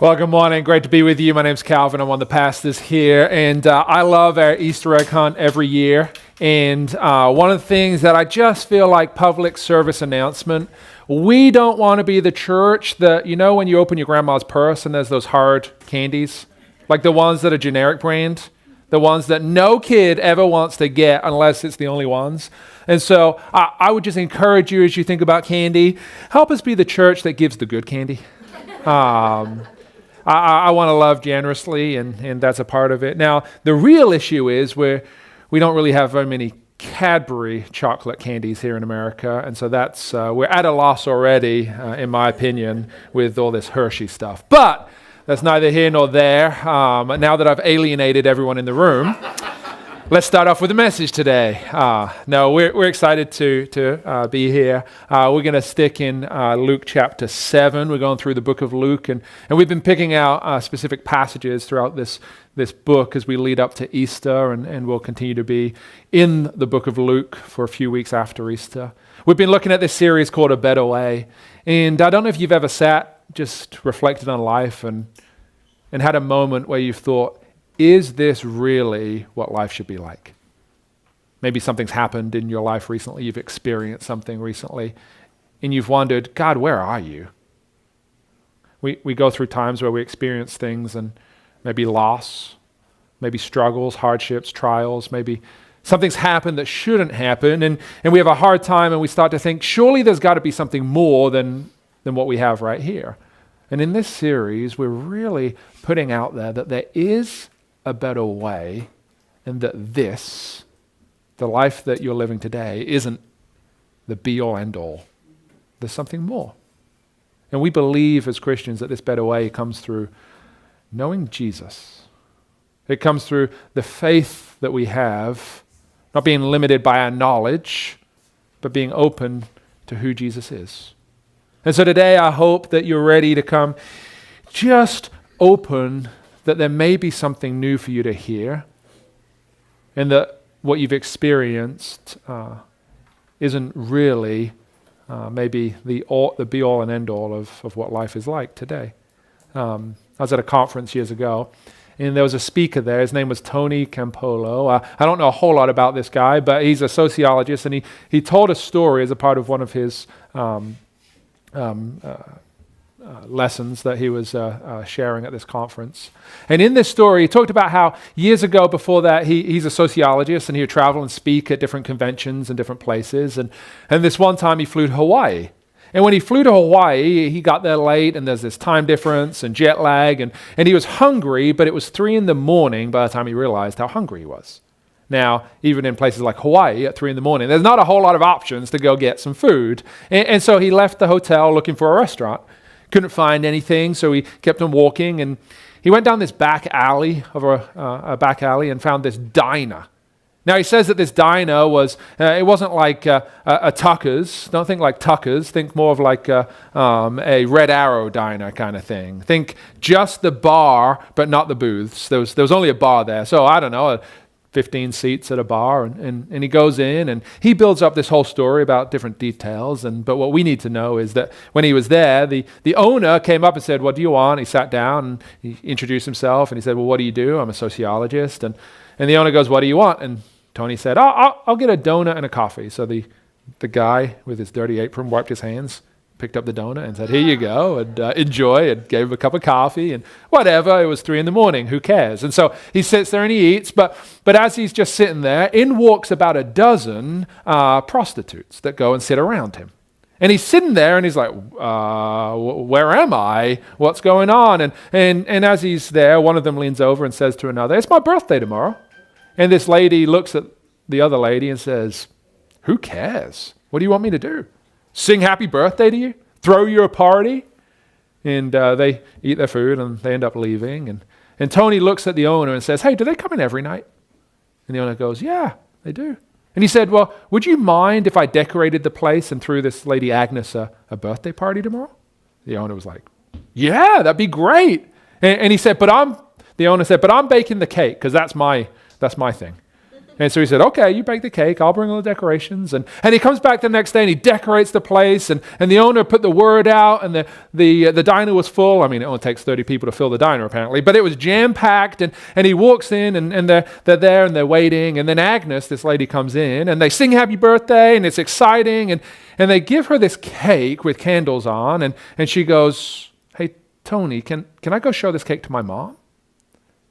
Well, good morning. Great to be with you. My name's Calvin. I'm one of the pastors here, and I love our Easter egg hunt every year. And one of the things that I just feel like public service announcement, we don't want to be the church that, you know, when you open your grandma's purse and there's those hard candies, like the ones that are generic brand, the ones that no kid ever wants to get unless it's the only ones. And so I would just encourage you as you think about candy, help us be the church that gives the good candy. I want to love generously, and that's a part of it. Now, the real issue is we don't really have very many Cadbury chocolate candies here in America, and so that's we're at a loss already, in my opinion, with all this Hershey stuff. But that's neither here nor there. Now that I've alienated everyone in the room, let's start off with the message today. We're excited to be here. We're going to stick in Luke chapter 7. We're going through the book of Luke, and we've been picking out specific passages throughout this book as we lead up to Easter, and we'll continue to be in the book of Luke for a few weeks after Easter. We've been looking at this series called A Better Way, and I don't know if you've ever sat, just reflected on life and had a moment where you've thought, is this really what life should be like? Maybe something's happened in your life recently, you've experienced something recently, and you've wondered, God, where are you? We go through times where we experience things and maybe loss, maybe struggles, hardships, trials, maybe something's happened that shouldn't happen, and we have a hard time and we start to think, surely there's got to be something more than what we have right here. And in this series, we're really putting out there that there is a better way, and that the life that you're living today, isn't the be-all, end-all. There's something more. And we believe as Christians that this better way comes through knowing Jesus. It comes through the faith that we have, not being limited by our knowledge, but being open to who Jesus is. And so today I hope that you're ready to come just open, that there may be something new for you to hear, and that what you've experienced isn't really maybe the be-all and end-all of what life is like today. I was at a conference years ago, and there was a speaker there. His name was Tony Campolo. I don't know a whole lot about this guy, but he's a sociologist, and he told a story as a part of one of his lessons that he was sharing at this conference. And in this story, he talked about how years ago before that, he's a sociologist, and he would travel and speak at different conventions and different places. And this one time he flew to Hawaii. And when he flew to Hawaii, he got there late, and there's this time difference and jet lag, and he was hungry, but it was 3 a.m. by the time he realized how hungry he was. Now, even in places like Hawaii at 3 a.m, there's not a whole lot of options to go get some food. And so he left the hotel looking for a restaurant. Couldn't find anything, so he kept on walking, and he went down this back alley and found this diner. Now he says that this diner was, it wasn't like a Tucker's. Don't think like Tucker's. Think more of like a Red Arrow diner kind of thing. Think just the bar, but not the booths. There was only a bar there, so I don't know, 15 seats at a bar, and he goes in and he builds up this whole story about different details. But what we need to know is that when he was there, the owner came up and said, "What do you want?" He sat down and he introduced himself, and he said, "Well, what do you do?" "I'm a sociologist." And the owner goes, "What do you want?" And Tony said, I'll get a donut and a coffee." So the guy with his dirty apron wiped his hands, picked up the donut and said, "Here you go, and enjoy," and gave him a cup of coffee, and whatever, it was 3 a.m, who cares? And so he sits there and he eats, but as he's just sitting there, in walks about a dozen prostitutes that go and sit around him. And he's sitting there and he's like, where am I? What's going on? And as he's there, one of them leans over and says to another, "It's my birthday tomorrow." And this lady looks at the other lady and says, "Who cares? What do you want me to do? Sing happy birthday to you? Throw you a party?" And they eat their food and they end up leaving. And Tony looks at the owner and says, "Hey, do they come in every night?" And the owner goes, "Yeah, they do." And he said, "Well, would you mind if I decorated the place and threw this lady Agnes a birthday party tomorrow?" The owner was like, "Yeah, that'd be great." And he said, the owner said, "But I'm baking the cake because that's my thing." And so he said, okay, you bake the cake, I'll bring all the decorations. And he comes back the next day and he decorates the place. And the owner put the word out, and the diner was full. I mean, it only takes 30 people to fill the diner apparently, but it was jam-packed. And he walks in, and they're there and they're waiting. And then Agnes, this lady, comes in and they sing happy birthday, and it's exciting. And they give her this cake with candles on. And she goes, hey, Tony, can I go show this cake to my mom?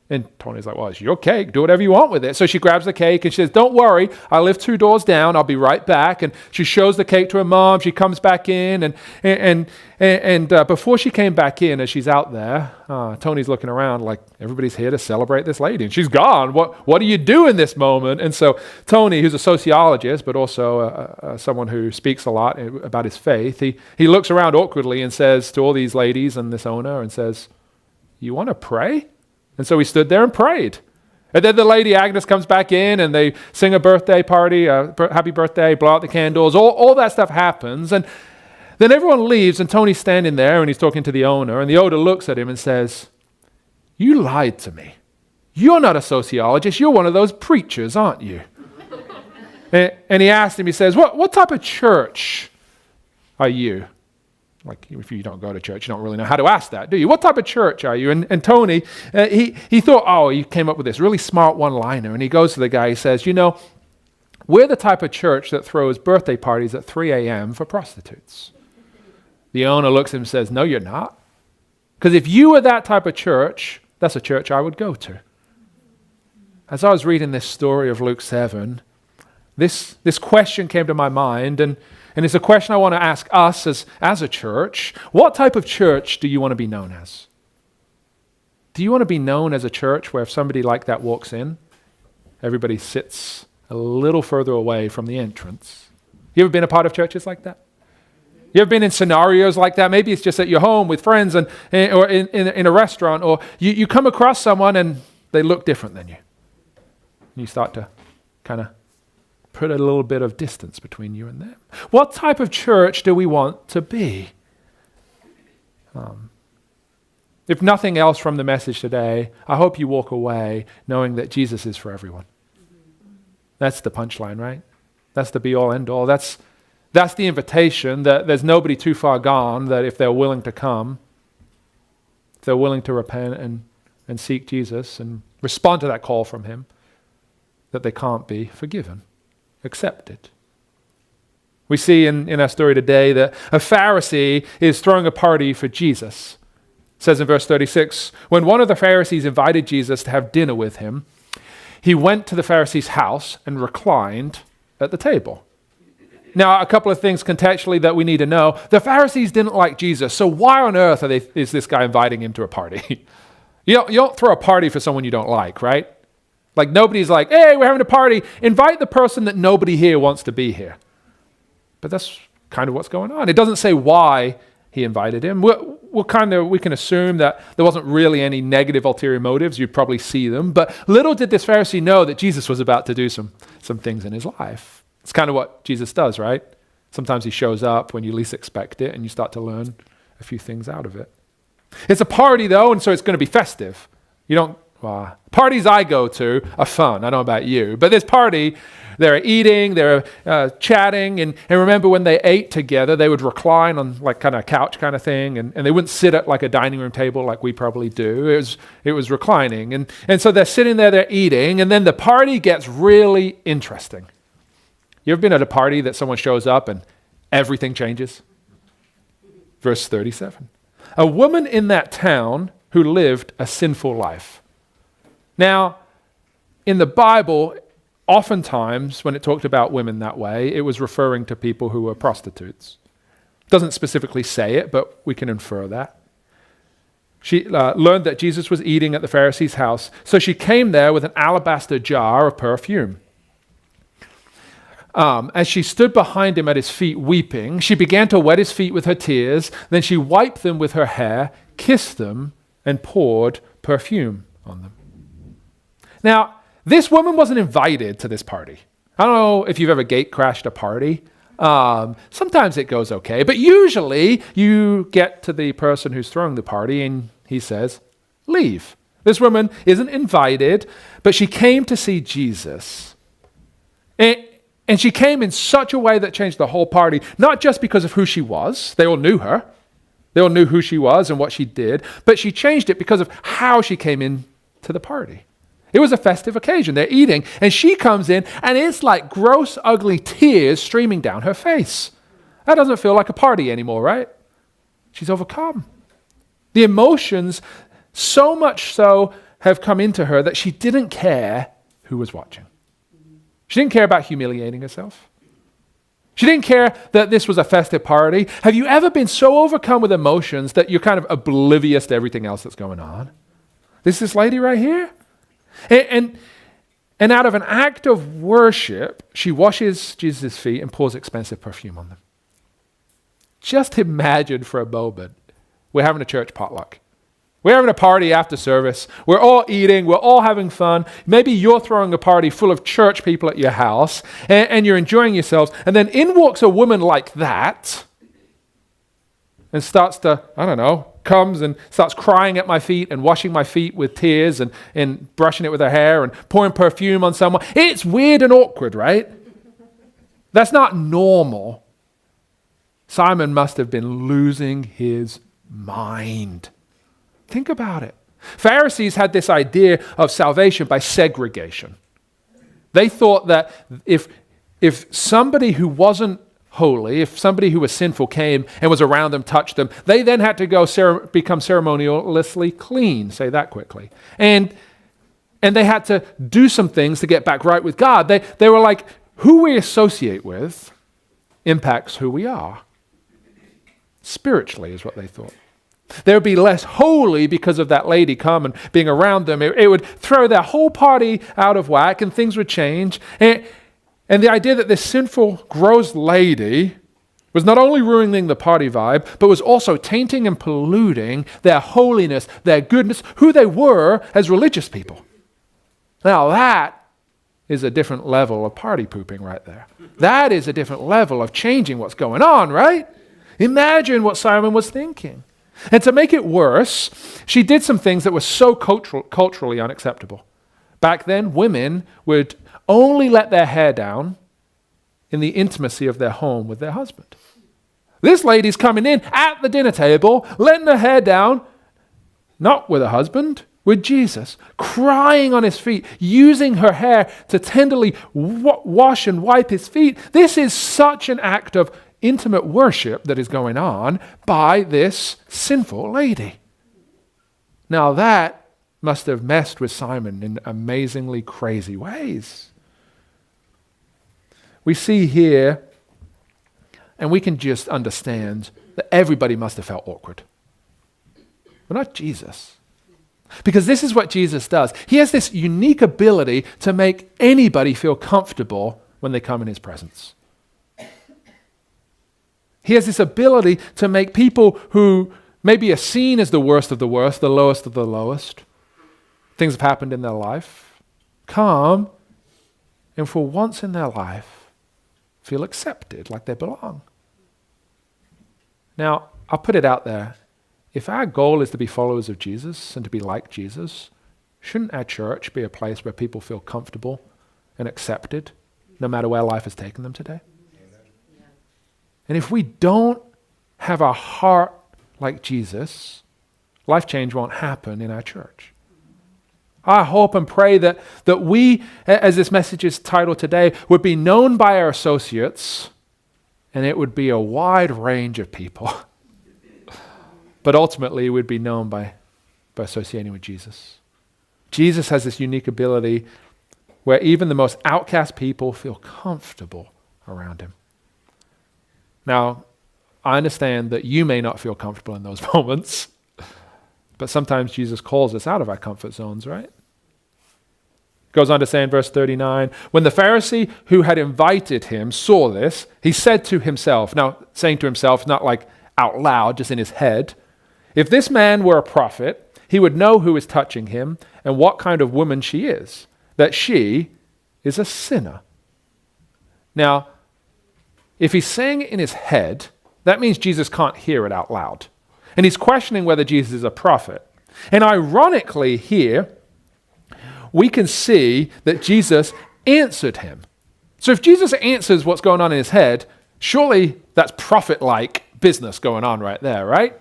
And Tony's like, well, it's your cake. Do whatever you want with it. So she grabs the cake and she says, don't worry. I live 2 doors down. I'll be right back. And she shows the cake to her mom. She comes back in. And before she came back in, as she's out there, Tony's looking around like, everybody's here to celebrate this lady. And she's gone. What do you do in this moment? And so Tony, who's a sociologist, but also someone who speaks a lot about his faith, he looks around awkwardly and says to all these ladies and this owner and says, you want to pray? And so he stood there and prayed. And then the lady Agnes comes back in and they sing a birthday party, happy birthday, blow out the candles, all that stuff happens. And then everyone leaves and Tony's standing there and he's talking to the owner, and the owner looks at him and says, you lied to me. You're not a sociologist. You're one of those preachers, aren't you? and he asked him, he says, what type of church are you? Like, if you don't go to church, you don't really know how to ask that, do you? What type of church are you? And Tony, he thought, he came up with this really smart one-liner. And he goes to the guy, he says, we're the type of church that throws birthday parties at 3 a.m. for prostitutes. The owner looks at him and says, no, you're not. Because if you were that type of church, that's a church I would go to. As I was reading this story of Luke 7, this question came to my mind, and it's a question I want to ask us as a church. What type of church do you want to be known as? Do you want to be known as a church where if somebody like that walks in, everybody sits a little further away from the entrance? You ever been a part of churches like that? You ever been in scenarios like that? Maybe it's just at your home with friends or in a restaurant, or you come across someone and they look different than you. And you start to kind of put a little bit of distance between you and them. What type of church do we want to be? If nothing else from the message today, I hope you walk away knowing that Jesus is for everyone. That's the punchline, right? That's the be-all, end-all. That's the invitation, that there's nobody too far gone, that if they're willing to come, if they're willing to repent and seek Jesus and respond to that call from him, that they can't be forgiven, accepted. We see in our story today that a Pharisee is throwing a party for Jesus. It says in verse 36, when one of the Pharisees invited Jesus to have dinner with him, he went to the Pharisee's house and reclined at the table. Now, a couple of things contextually that we need to know. The Pharisees didn't like Jesus, so why on earth is this guy inviting him to a party? You don't throw a party for someone you don't like, right? Like, nobody's like, hey, we're having a party. Invite the person that nobody here wants to be here. But that's kind of what's going on. It doesn't say why he invited him. We can assume that there wasn't really any negative ulterior motives. You'd probably see them. But little did this Pharisee know that Jesus was about to do some things in his life. It's kind of what Jesus does, right? Sometimes he shows up when you least expect it, and you start to learn a few things out of it. It's a party, though, and so it's going to be festive. Parties I go to are fun. I don't know about you. But this party, they're eating, they're chatting, and remember when they ate together, they would recline on like kind of a couch kind of thing, and they wouldn't sit at like a dining room table like we probably do. It was reclining. And so they're sitting there, they're eating, and then the party gets really interesting. You ever been at a party that someone shows up and everything changes? Verse 37. A woman in that town who lived a sinful life. Now, in the Bible, oftentimes when it talked about women that way, it was referring to people who were prostitutes. It doesn't specifically say it, but we can infer that. She learned that Jesus was eating at the Pharisee's house, so she came there with an alabaster jar of perfume. As she stood behind him at his feet weeping, she began to wet his feet with her tears. Then she wiped them with her hair, kissed them, and poured perfume on them. Now, this woman wasn't invited to this party. I don't know if you've ever gate crashed a party. Sometimes it goes okay, but usually you get to the person who's throwing the party and he says, leave. This woman isn't invited, but she came to see Jesus. And she came in such a way that changed the whole party, not just because of who she was. They all knew her. They all knew who she was and what she did. But she changed it because of how she came in to the party. It was a festive occasion. They're eating, and she comes in, and it's like gross, ugly tears streaming down her face. That doesn't feel like a party anymore, right? She's overcome. The emotions, so much so, have come into her that she didn't care who was watching. She didn't care about humiliating herself. She didn't care that this was a festive party. Have you ever been so overcome with emotions that you're kind of oblivious to everything else that's going on? This lady right here. And out of an act of worship, she washes Jesus' feet and pours expensive perfume on them. Just imagine for a moment, we're having a church potluck. We're having a party after service. We're all eating. We're all having fun. Maybe you're throwing a party full of church people at your house, and you're enjoying yourselves. And then in walks a woman like that and starts to, comes and starts crying at my feet and washing my feet with tears and brushing it with her hair and pouring perfume on someone. It's weird and awkward, right? That's not normal. Simon must have been losing his mind. Think about it. Pharisees had this idea of salvation by segregation. They thought that if somebody who wasn't holy, if somebody who was sinful came and was around them, touched them, they then had to go become ceremonially clean, say that quickly. And they had to do some things to get back right with God. They were like, who we associate with impacts who we are. Spiritually is what they thought. They would be less holy because of that lady come and being around them. It would throw their whole party out of whack and things would change. And the idea that this sinful, gross lady was not only ruining the party vibe, but was also tainting and polluting their holiness, their goodness, who they were as religious people. Now that is a different level of party pooping right there. That is a different level of changing what's going on, right? Imagine what Simon was thinking. And to make it worse, she did some things that were so culturally unacceptable. Back then, women would only let their hair down in the intimacy of their home with their husband. This lady's coming in at the dinner table, letting her hair down, not with her husband, with Jesus, crying on his feet, using her hair to tenderly wash and wipe his feet. This is such an act of intimate worship that is going on by this sinful lady. Now that must have messed with Simon in amazingly crazy ways. We see here, and we can just understand that everybody must have felt awkward. But not Jesus. Because this is what Jesus does. He has this unique ability to make anybody feel comfortable when they come in his presence. He has this ability to make people who maybe are seen as the worst of the worst, the lowest of the lowest, things have happened in their life, come and for once in their life feel accepted, like they belong. Now, I'll put it out there. If our goal is to be followers of Jesus and to be like Jesus, shouldn't our church be a place where people feel comfortable and accepted, no matter where life has taken them today? And if we don't have a heart like Jesus, life change won't happen in our church. I hope and pray that we, as this message is titled today, would be known by our associates, and it would be a wide range of people. But ultimately, it would be known by associating with Jesus. Jesus has this unique ability where even the most outcast people feel comfortable around him. Now, I understand that you may not feel comfortable in those moments, but sometimes Jesus calls us out of our comfort zones, right? Goes on to say in verse 39, when the Pharisee who had invited him saw this, he said to himself, now saying to himself, not like out loud, just in his head, if this man were a prophet, he would know who is touching him and what kind of woman she is, that she is a sinner. Now, if he's saying it in his head, that means Jesus can't hear it out loud. And he's questioning whether Jesus is a prophet. And ironically here, we can see that Jesus answered him. So if Jesus answers what's going on in his head, surely that's prophet-like business going on right there, right?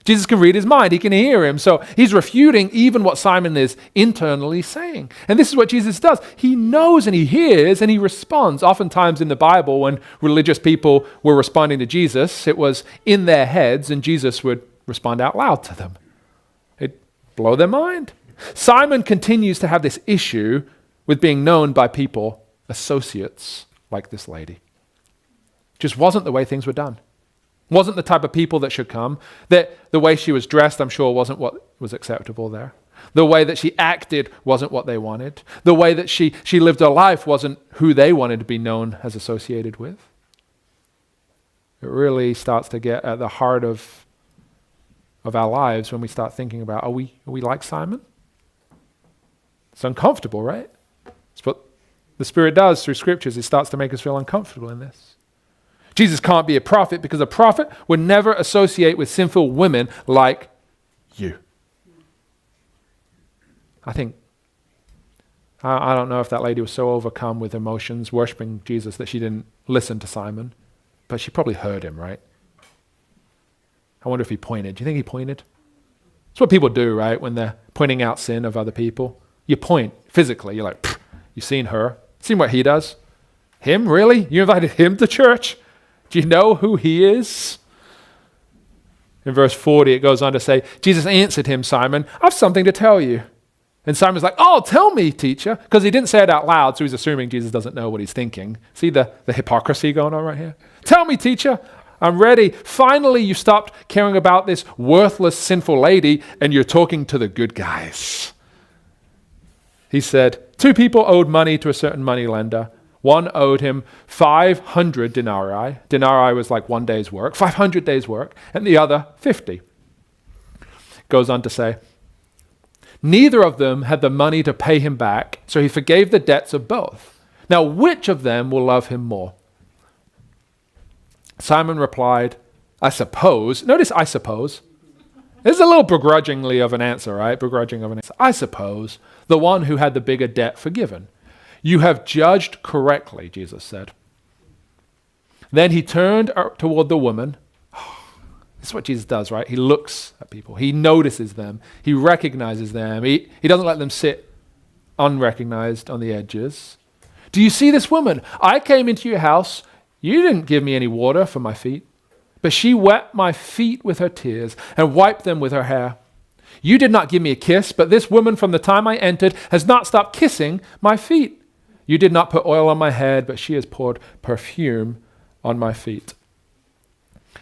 Jesus can read his mind. He can hear him. So he's refuting even what Simon is internally saying. And this is what Jesus does. He knows and he hears and he responds. Oftentimes in the Bible, when religious people were responding to Jesus, it was in their heads and Jesus would respond out loud to them. It'd blow their mind. Simon continues to have this issue with being known by people, associates like this lady. Just wasn't the way things were done. Wasn't the type of people that should come. That the way she was dressed, I'm sure, wasn't what was acceptable there. The way that she acted wasn't what they wanted. The way that she lived her life wasn't who they wanted to be known as associated with. It really starts to get at the heart of our lives when we start thinking about, are we like Simon? It's uncomfortable, right? It's what the Spirit does through Scriptures. It starts to make us feel uncomfortable in this. Jesus can't be a prophet because a prophet would never associate with sinful women like you. I don't know if that lady was so overcome with emotions, worshiping Jesus, that she didn't listen to Simon, but she probably heard him, right? I wonder if he pointed. Do you think he pointed? It's what people do, right, when they're pointing out sin of other people. You point physically. You're like, you seen her? Seen what he does? Him, really? You invited him to church? Do you know who he is? In verse 40, it goes on to say, Jesus answered him, Simon, I've something to tell you. And Simon's like, oh, tell me, teacher. Because he didn't say it out loud, so he's assuming Jesus doesn't know what he's thinking. See the hypocrisy going on right here? Tell me, teacher. I'm ready. Finally, you stopped caring about this worthless, sinful lady, and you're talking to the good guys. He said, 2 people owed money to a certain moneylender. One owed him 500 denarii. Denarii was like 1 day's work, 500 days' work, and the other 50. Goes on to say, neither of them had the money to pay him back, so he forgave the debts of both. Now, which of them will love him more? Simon replied, I suppose. Notice I suppose. This is a little begrudgingly of an answer, right? Begrudging of an answer. I suppose the one who had the bigger debt forgiven. You have judged correctly, Jesus said. Then he turned toward the woman. This is what Jesus does, right? He looks at people. He notices them. He recognizes them. He doesn't let them sit unrecognized on the edges. Do you see this woman? I came into your house. You didn't give me any water for my feet, but she wet my feet with her tears and wiped them with her hair. You did not give me a kiss, but this woman from the time I entered has not stopped kissing my feet. You did not put oil on my head, but she has poured perfume on my feet.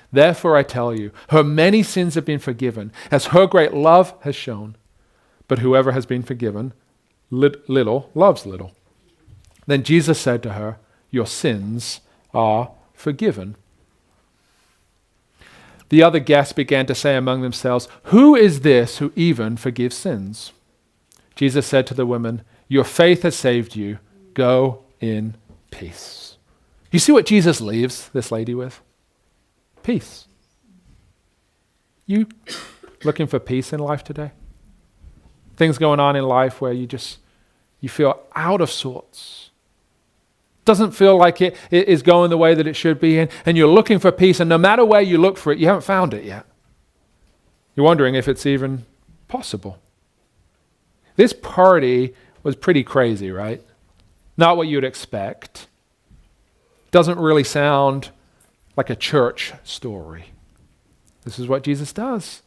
Therefore I tell you, her many sins have been forgiven, as her great love has shown. But whoever has been forgiven little loves little. Then Jesus said to her, your sins are forgiven. The other guests began to say among themselves, who is this who even forgives sins? Jesus said to the woman, your faith has saved you. Go in peace. You see what Jesus leaves this lady with? Peace. You looking for peace in life today? Things going on in life where you feel out of sorts. Doesn't feel like it is going the way that it should be, and you're looking for peace, and no matter where you look for it, you haven't found it yet. You're wondering if it's even possible. This party was pretty crazy, right? Not what you'd expect. Doesn't really sound like a church story. This is what Jesus does.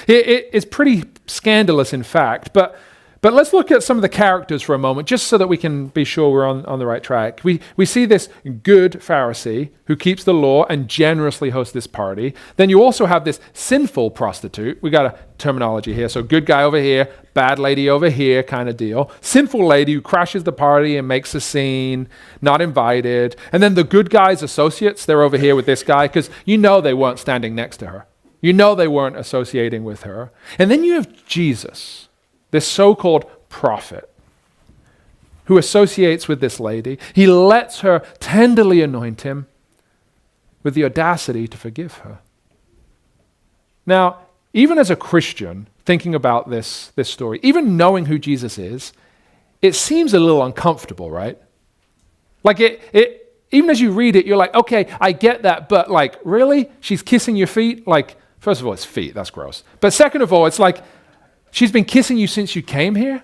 It's pretty scandalous, in fact, but let's look at some of the characters for a moment, just so that we can be sure we're on the right track. We see this good Pharisee who keeps the law and generously hosts this party. Then you also have this sinful prostitute. We got a terminology here. So good guy over here, bad lady over here kind of deal. Sinful lady who crashes the party and makes a scene, not invited. And then the good guy's associates, they're over here with this guy because you know they weren't standing next to her. You know they weren't associating with her. And then you have Jesus, this so-called prophet who associates with this lady. He lets her tenderly anoint him with the audacity to forgive her. Now, even as a Christian, thinking about this story, even knowing who Jesus is, it seems a little uncomfortable, right? Like even as you read it, you're like, okay, I get that, but like, really? She's kissing your feet? Like, first of all, it's feet, that's gross. But second of all, it's like, she's been kissing you since you came here?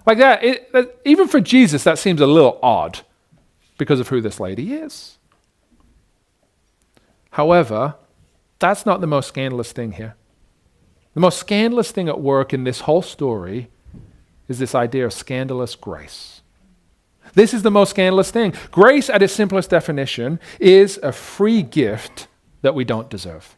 Like that, even for Jesus, that seems a little odd because of who this lady is. However, that's not the most scandalous thing here. The most scandalous thing at work in this whole story is this idea of scandalous grace. This is the most scandalous thing. Grace, at its simplest definition, is a free gift that we don't deserve.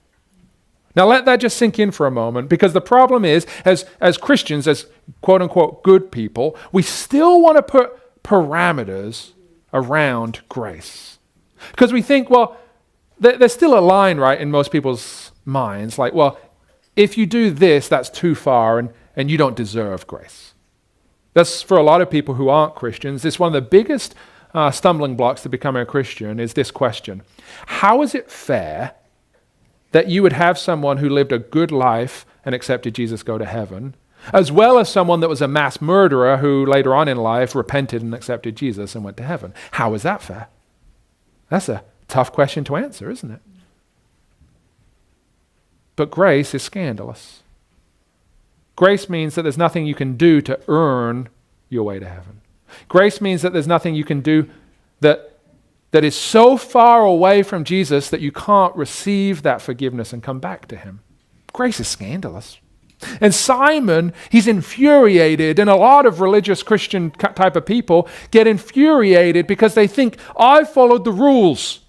Now let that just sink in for a moment, because the problem is, as Christians, as quote-unquote good people, we still want to put parameters around grace. Because we think, well, there's still a line, right, in most people's minds, like, well, if you do this, that's too far, and you don't deserve grace. That's, for a lot of people who aren't Christians, it's one of the biggest stumbling blocks to becoming a Christian is this question. How is it fair that you would have someone who lived a good life and accepted Jesus go to heaven, as well as someone that was a mass murderer who later on in life repented and accepted Jesus and went to heaven? How is that fair? That's a tough question to answer, isn't it? But grace is scandalous. Grace means that there's nothing you can do to earn your way to heaven. Grace means that there's nothing you can do that is so far away from Jesus that you can't receive that forgiveness and come back to him. Grace is scandalous. And Simon, he's infuriated, and a lot of religious Christian type of people get infuriated because they think, I've followed the rules.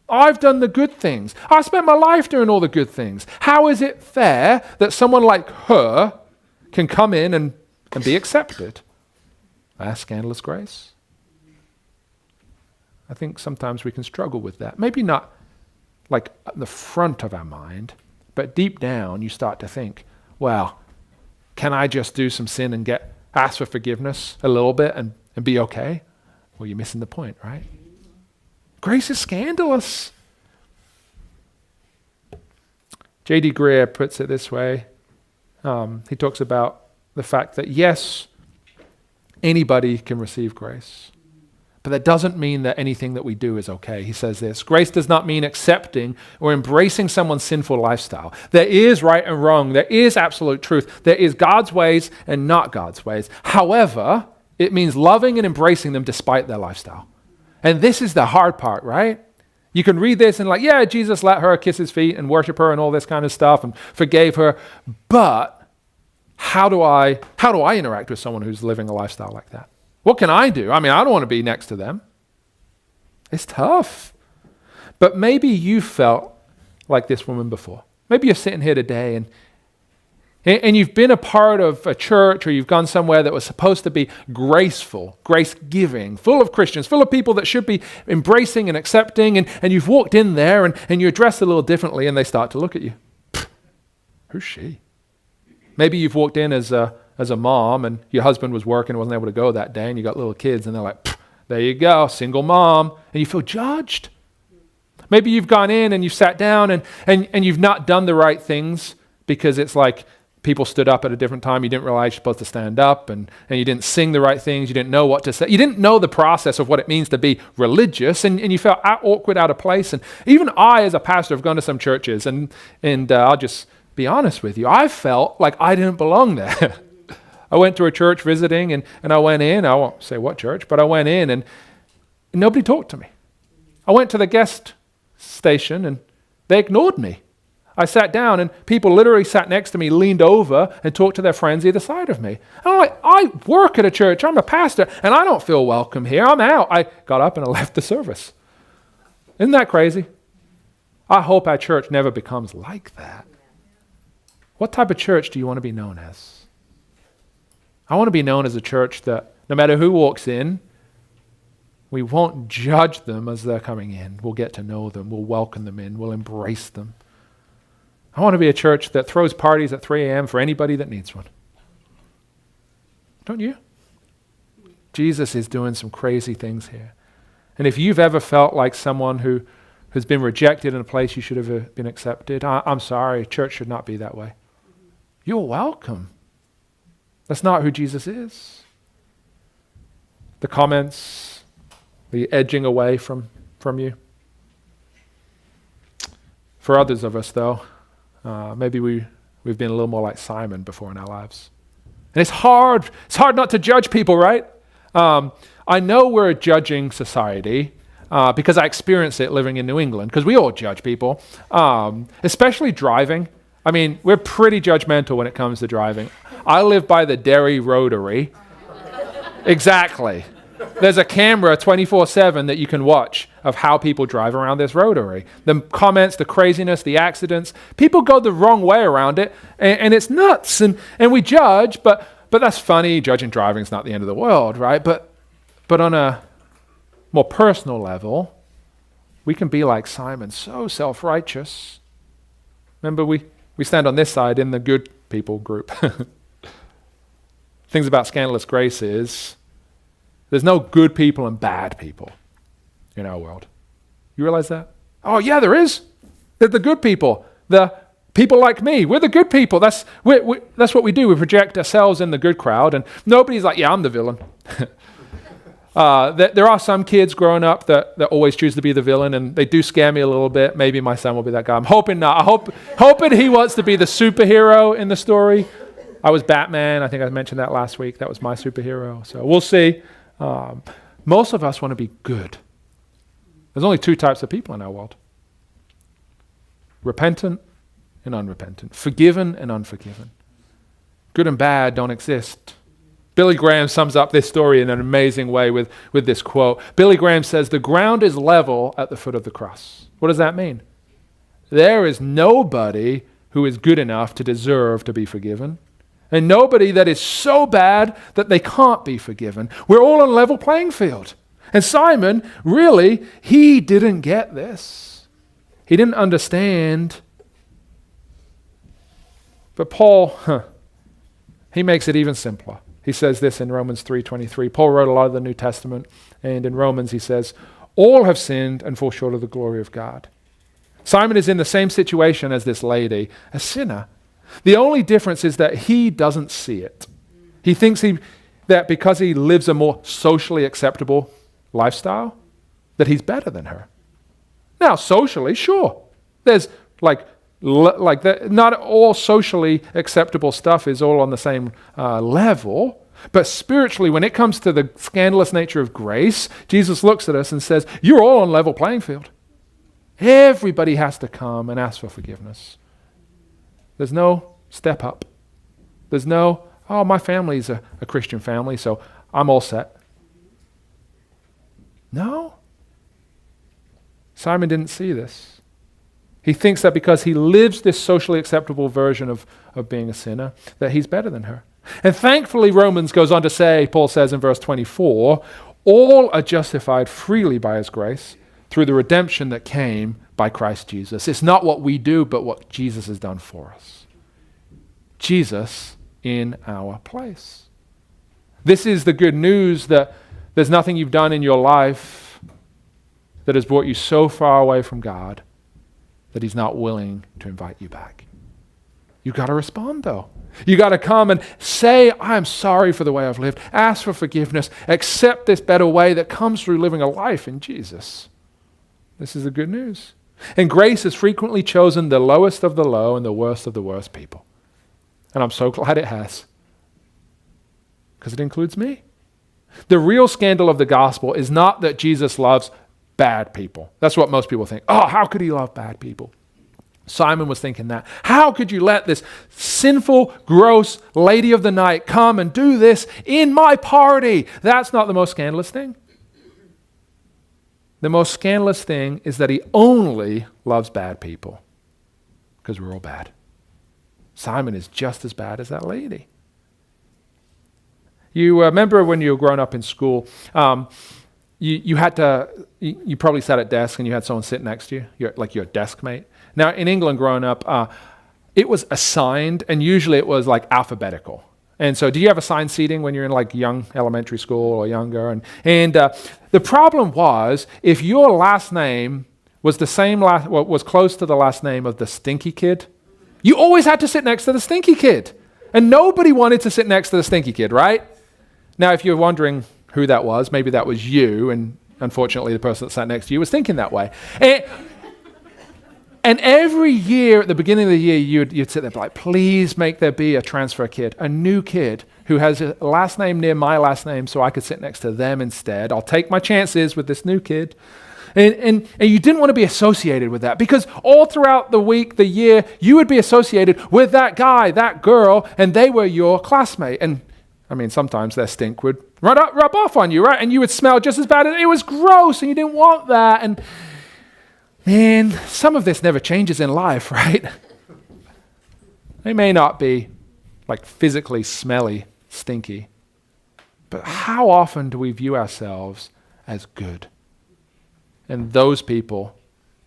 I've done the good things. I spent my life doing all the good things. How is it fair that someone like her can come in and be accepted? That's scandalous grace. I think sometimes we can struggle with that. Maybe not like at the front of our mind, but deep down you start to think, well, can I just do some sin and ask for forgiveness a little bit and be okay? Well, you're missing the point, right? Grace is scandalous. J.D. Greear puts it this way. He talks about the fact that, yes, anybody can receive grace, but that doesn't mean that anything that we do is okay. He says this: grace does not mean accepting or embracing someone's sinful lifestyle. There is right and wrong. There is absolute truth. There is God's ways and not God's ways. However, it means loving and embracing them despite their lifestyle. And this is the hard part, right? You can read this and like, yeah, Jesus let her kiss his feet and worship her and all this kind of stuff and forgave her. But how do I interact with someone who's living a lifestyle like that? What can I do? I mean, I don't want to be next to them. It's tough. But maybe you felt like this woman before. Maybe you're sitting here today and you've been a part of a church, or you've gone somewhere that was supposed to be graceful, grace-giving, full of Christians, full of people that should be embracing and accepting, and you've walked in there and you're dressed a little differently and they start to look at you. Who's she? Maybe you've walked in as a mom and your husband was working and wasn't able to go that day, and you got little kids and they're like, there you go, single mom, and you feel judged. Maybe you've gone in and you've sat down and you've not done the right things because it's like people stood up at a different time. You didn't realize you're supposed to stand up, and you didn't sing the right things. You didn't know what to say. You didn't know the process of what it means to be religious, and you felt awkward, out of place. And even I, as a pastor, have gone to some churches, and I'll just be honest with you, I felt like I didn't belong there. I went to a church visiting, and I went in. I won't say what church, but I went in, and nobody talked to me. I went to the guest station, and they ignored me. I sat down and people literally sat next to me, leaned over and talked to their friends either side of me. And I'm like, I work at a church, I'm a pastor, and I don't feel welcome here. I'm out. I got up and I left the service. Isn't that crazy? I hope our church never becomes like that. What type of church do you want to be known as? I want to be known as a church that no matter who walks in, we won't judge them as they're coming in. We'll get to know them. We'll welcome them in. We'll embrace them. I want to be a church that throws parties at 3 a.m. for anybody that needs one. Don't you? Jesus is doing some crazy things here. And if you've ever felt like someone who has been rejected in a place you should have been accepted, I'm sorry, church should not be that way. You're welcome. That's not who Jesus is. The comments edging away from you? For others of us, though, maybe we've been a little more like Simon before in our lives. And it's hard not to judge people, right? I know we're a judging society because I experience it living in New England, because we all judge people, especially driving. I mean, we're pretty judgmental when it comes to driving. I live by the Derry Rotary. Exactly. There's a camera 24/7 that you can watch of how people drive around this rotary. The comments, the craziness, the accidents. People go the wrong way around it, and it's nuts. And we judge, but that's funny. Judging driving is not the end of the world, right? But on a more personal level, we can be like Simon, so self-righteous. Remember, we stand on this side in the good people group. Things about scandalous grace is there's no good people and bad people in our world. You realize that? Oh yeah, there is. They're the good people. The people like me. We're the good people. That's what we do. We project ourselves in the good crowd, and nobody's like, yeah, I'm the villain. There are some kids growing up that always choose to be the villain, and they do scare me a little bit. Maybe my son will be that guy. I'm hoping not. Hoping he wants to be the superhero in the story. I was Batman. I think I mentioned that last week. That was my superhero. So we'll see. Most of us want to be good. There's only two types of people in our world. Repentant and unrepentant. Forgiven and unforgiven. Good and bad don't exist. Billy Graham sums up this story in an amazing way with this quote. Billy Graham says, "The ground is level at the foot of the cross." What does that mean? There is nobody who is good enough to deserve to be forgiven, and nobody that is so bad that they can't be forgiven. We're all on a level playing field. And Simon, really, he didn't get this. He didn't understand. But Paul, he makes it even simpler. He says this in Romans 3:23. Paul wrote a lot of the New Testament, and in Romans he says, "All have sinned and fall short of the glory of God." Simon is in the same situation as this lady, a sinner. The only difference is that he doesn't see it. He thinks that because he lives a more socially acceptable lifestyle, that he's better than her. Now, socially, sure. There's like that. Not all socially acceptable stuff is all on the same level. But spiritually, when it comes to the scandalous nature of grace, Jesus looks at us and says, you're all on level playing field. Everybody has to come and ask for forgiveness. There's no step up. There's no, oh, my family's a Christian family, so I'm all set. No. Simon didn't see this. He thinks that because he lives this socially acceptable version of being a sinner, that he's better than her. And thankfully, Romans goes on to say, Paul says in verse 24, all are justified freely by his grace through the redemption that came by Christ Jesus. It's not what we do, but what Jesus has done for us. Jesus in our place. This is the good news that there's nothing you've done in your life that has brought you so far away from God that he's not willing to invite you back. You've got to respond, though. You got to come and say, I'm sorry for the way I've lived. Ask for forgiveness. Accept this better way that comes through living a life in Jesus. This is the good news. And grace has frequently chosen the lowest of the low and the worst of the worst people. And I'm so glad it has. Because it includes me. The real scandal of the gospel is not that Jesus loves bad people. That's what most people think. Oh, how could he love bad people? Simon was thinking that. How could you let this sinful, gross lady of the night come and do this in my party? That's not the most scandalous thing. The most scandalous thing is that he only loves bad people because we're all bad. Simon is just as bad as that lady. You remember when you were growing up in school, you had to, you probably sat at desk and you had someone sit next to you, your desk mate. Now, in England growing up, it was assigned, and usually it was like alphabetical. And so do you have assigned seating when you're in like young elementary school or younger? And the problem was, if your last name was the same was close to the last name of the stinky kid, you always had to sit next to the stinky kid. And nobody wanted to sit next to the stinky kid, right? Now, if you're wondering who that was, maybe that was you, and Unfortunately, the person that sat next to you was thinking that way. And every year, at the beginning of the year, you'd sit there and be like, please make there be a transfer kid, a new kid who has a last name near my last name so I could sit next to them instead. I'll take my chances with this new kid. And you didn't want to be associated with that because all throughout the week, the year, you would be associated with that guy, that girl, and they were your classmate. And I mean, sometimes their stink would rub off on you, right? And you would smell just as bad. And it was gross and you didn't want that. And man, some of this never changes in life, right? They may not be like physically smelly, stinky, but how often do we view ourselves as good? And those people,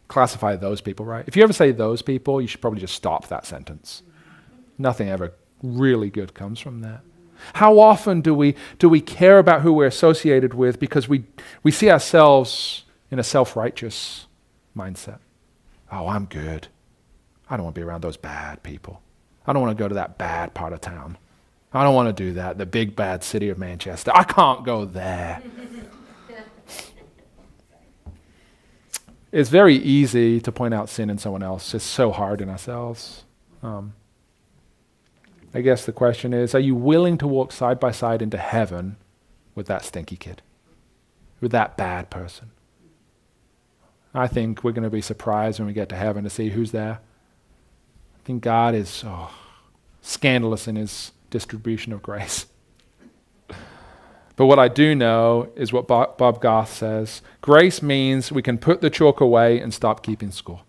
classify those people, right? If you ever say those people, you should probably just stop that sentence. Nothing ever really good comes from that. How often do we care about who we're associated with because we see ourselves in a self-righteous mindset? Oh, I'm good. I don't want to be around those bad people. I don't want to go to that bad part of town. I don't want to do that, the big bad city of Manchester. I can't go there. It's very easy to point out sin in someone else. It's so hard in ourselves. I guess the question is, are you willing to walk side by side into heaven with that stinky kid, with that bad person? I think we're going to be surprised when we get to heaven to see who's there. I think God is scandalous in his distribution of grace. But what I do know is what Bob Garth says. Grace means we can put the chalk away and stop keeping score.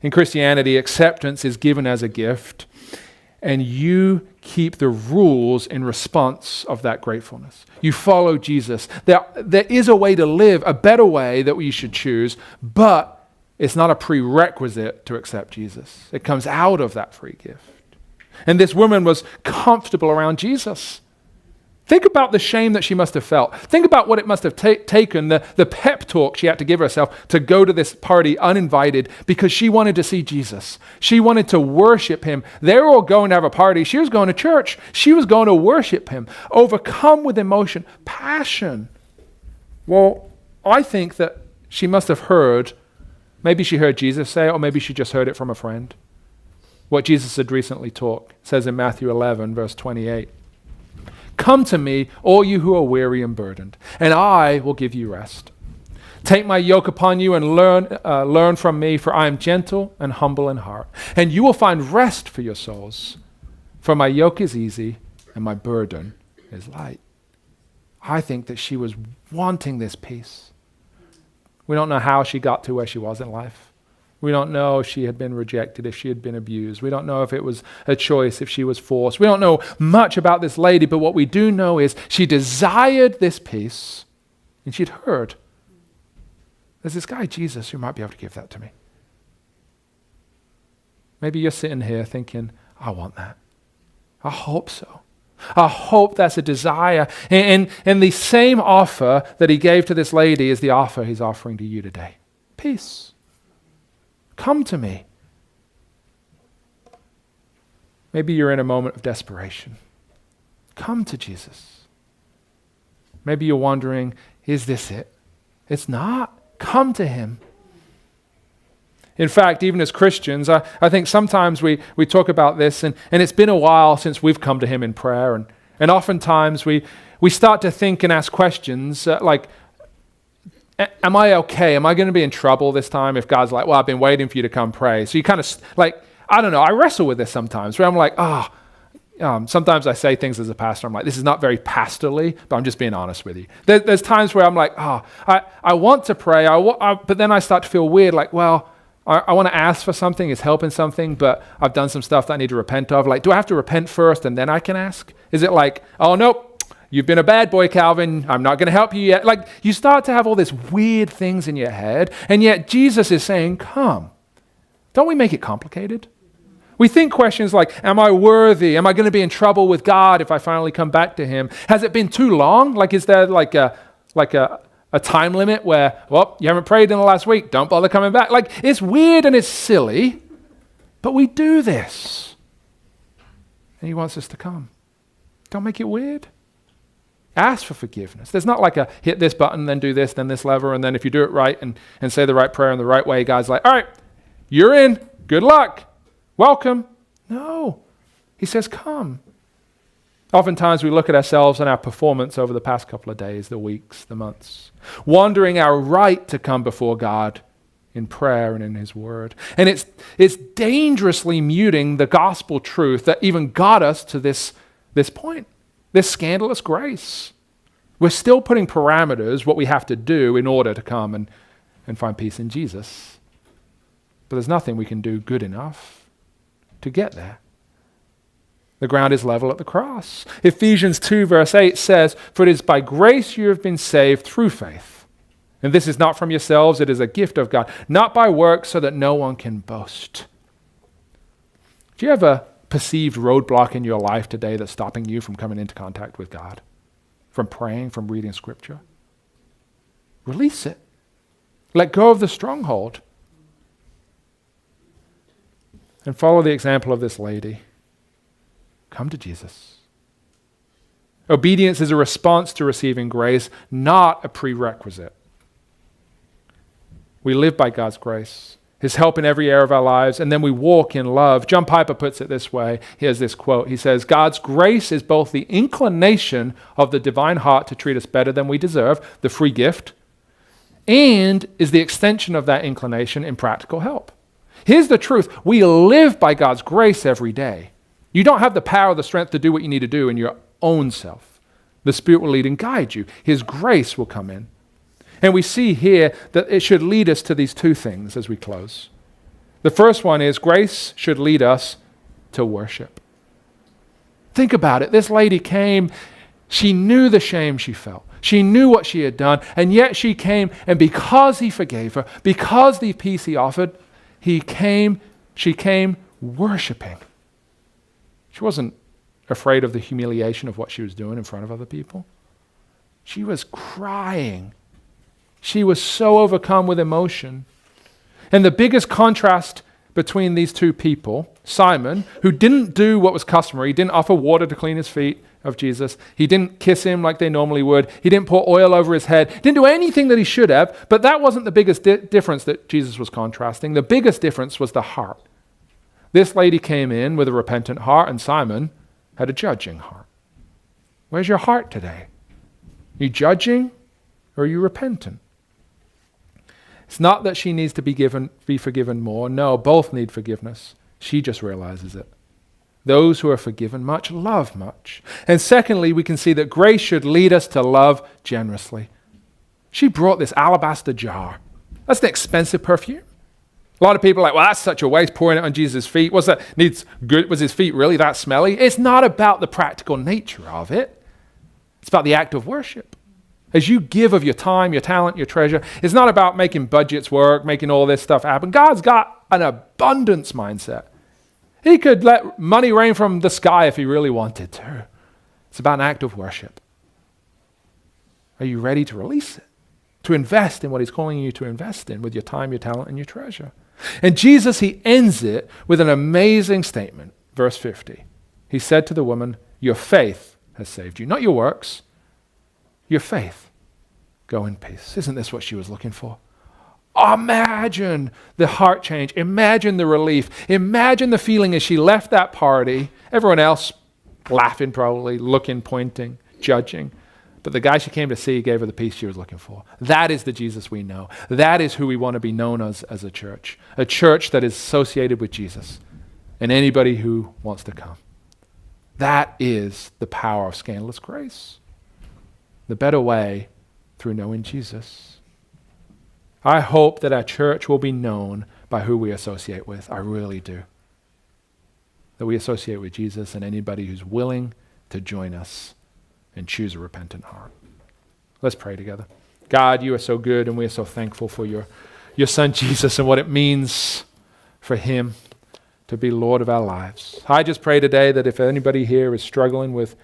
In Christianity, acceptance is given as a gift, and you keep the rules in response of that gratefulness. You follow Jesus. There is a way to live, a better way that we should choose, but it's not a prerequisite to accept Jesus. It comes out of that free gift. And this woman was comfortable around Jesus. Think about the shame that she must have felt. Think about what it must have taken, the pep talk she had to give herself to go to this party uninvited because she wanted to see Jesus. She wanted to worship him. They were all going to have a party. She was going to church. She was going to worship him. Overcome with emotion, passion. Well, I think that she must have heard, maybe she heard Jesus say it, or maybe she just heard it from a friend. What Jesus had recently taught. It says in Matthew 11, verse 28, "Come to me, all you who are weary and burdened, and I will give you rest. Take my yoke upon you and learn from me, for I am gentle and humble in heart, and you will find rest for your souls. For my yoke is easy and my burden is light." I think that she was wanting this peace. We don't know how she got to where she was in life. We don't know if she had been rejected, if she had been abused. We don't know if it was a choice, if she was forced. We don't know much about this lady, but what we do know is she desired this peace, and she'd heard, there's this guy, Jesus, who might be able to give that to me. Maybe you're sitting here thinking, I want that. I hope so. I hope that's a desire. And the same offer that he gave to this lady is the offer he's offering to you today. Peace. Come to me. Maybe you're in a moment of desperation. Come to Jesus. Maybe you're wondering, is this it? It's not. Come to him. In fact, even as Christians, I think sometimes we talk about this, and it's been a while since we've come to him in prayer, and oftentimes we start to think and ask questions like, am I okay? Am I going to be in trouble this time if God's like, well, I've been waiting for you to come pray? So you kind of like, I don't know, I wrestle with this sometimes where I'm like, sometimes I say things as a pastor, I'm like, this is not very pastorly, but I'm just being honest with you. There's times where I'm like, I want to pray, but then I start to feel weird, like, well, I want to ask for something, it's helping something, but I've done some stuff that I need to repent of. Like, do I have to repent first and then I can ask? Is it like, oh, nope, you've been a bad boy, Calvin. I'm not going to help you yet. Like, you start to have all these weird things in your head, and yet Jesus is saying, come. Don't we make it complicated? We think questions like, am I worthy? Am I going to be in trouble with God if I finally come back to him? Has it been too long? Like, is there like a time limit where, well, you haven't prayed in the last week, don't bother coming back? Like, it's weird and it's silly, but we do this. And he wants us to come. Don't make it weird. Ask for forgiveness. There's not like a hit this button, then do this, then this lever, and then if you do it right and say the right prayer in the right way, God's like, all right, you're in. Good luck. Welcome. No. He says, come. Oftentimes we look at ourselves and our performance over the past couple of days, the weeks, the months, wondering our right to come before God in prayer and in his word. And it's dangerously muting the gospel truth that even got us to this point, this scandalous grace. We're still putting parameters, what we have to do in order to come and find peace in Jesus. But there's nothing we can do good enough to get there. The ground is level at the cross. Ephesians 2 verse 8 says, "For it is by grace you have been saved through faith. And this is not from yourselves, it is a gift of God, not by works so that no one can boast." Do you have a perceived roadblock in your life today that's stopping you from coming into contact with God? From praying, from reading Scripture? Release it. Let go of the stronghold. And follow the example of this lady. Come to Jesus. Obedience is a response to receiving grace, not a prerequisite. We live by God's grace, his help in every area of our lives, and then we walk in love. John Piper puts it this way. He has this quote. He says, "God's grace is both the inclination of the divine heart to treat us better than we deserve, the free gift, and is the extension of that inclination in practical help." Here's the truth. We live by God's grace every day. You don't have the power or the strength to do what you need to do in your own self. The Spirit will lead and guide you. His grace will come in. And we see here that it should lead us to these two things as we close. The first one is grace should lead us to worship. Think about it. This lady came. She knew the shame she felt. She knew what she had done. And yet she came, and because he forgave her, because the peace he offered, she came worshiping. She wasn't afraid of the humiliation of what she was doing in front of other people. She was crying. She was so overcome with emotion. And the biggest contrast between these two people, Simon, who didn't do what was customary, he didn't offer water to clean his feet of Jesus, he didn't kiss him like they normally would, he didn't pour oil over his head, didn't do anything that he should have, but that wasn't the biggest difference that Jesus was contrasting. The biggest difference was the heart. This lady came in with a repentant heart, and Simon had a judging heart. Where's your heart today? Are you judging or are you repentant? It's not that she needs to be forgiven more. No, both need forgiveness. She just realizes it. Those who are forgiven much love much. And secondly, we can see that grace should lead us to love generously. She brought this alabaster jar. That's an expensive perfume. A lot of people are like, well, that's such a waste, pouring it on Jesus' feet. Was his feet really that smelly? It's not about the practical nature of it. It's about the act of worship. As you give of your time, your talent, your treasure, it's not about making budgets work, making all this stuff happen. God's got an abundance mindset. He could let money rain from the sky if he really wanted to. It's about an act of worship. Are you ready to release it? To invest in what he's calling you to invest in with your time, your talent, and your treasure. And Jesus, he ends it with an amazing statement. Verse 50. He said to the woman, "Your faith has saved you." Not your works. Your faith. Go in peace. Isn't this what she was looking for? Imagine the heart change. Imagine the relief. Imagine the feeling as she left that party. Everyone else laughing probably, looking, pointing, judging. But the guy she came to see gave her the peace she was looking for. That is the Jesus we know. That is who we want to be known as a church that is associated with Jesus and anybody who wants to come. That is the power of scandalous grace. The better way through knowing Jesus. I hope that our church will be known by who we associate with. I really do. That we associate with Jesus and anybody who's willing to join us and choose a repentant heart. Let's pray together. God, you are so good, and we are so thankful for your son Jesus and what it means for him to be Lord of our lives. I just pray today that if anybody here is struggling with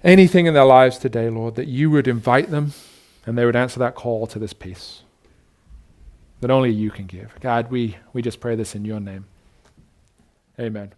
anything in their lives today, Lord, that you would invite them and they would answer that call to this peace that only you can give. God, we just pray this in your name. Amen.